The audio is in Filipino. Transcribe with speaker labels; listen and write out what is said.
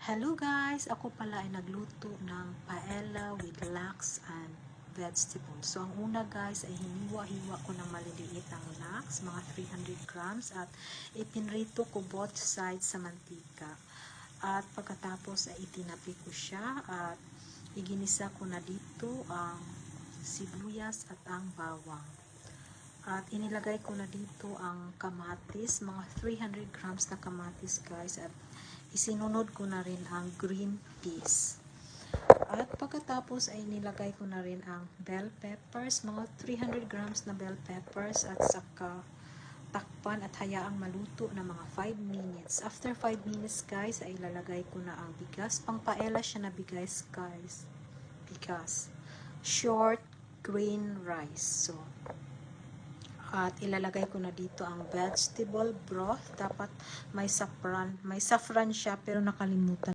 Speaker 1: Hello guys! Ako pala ay nagluto ng paella with lax and vegetables. So, ang una guys ay hiniwa-hiwa ko ng maliliit ang lax, mga 300 grams, at ipinrito ko both sides sa mantika. At pagkatapos ay itinapi ko siya at iginisa ko na dito ang sibuyas at ang bawang. At inilagay ko na dito ang kamatis, mga 300 grams na kamatis guys, at isinunod ko na rin ang green peas. At pagkatapos ay nilagay ko na rin ang bell peppers, mga 300 grams na bell peppers, at saka takpan at hayaang maluto na mga 5 minutes. After 5 minutes guys, ay ilalagay ko na ang bigas. Pang paella siya na bigas guys. Bigas. Short grain rice. So, at ilalagay ko na dito ang vegetable broth. Dapat may saffron siya pero nakalimutan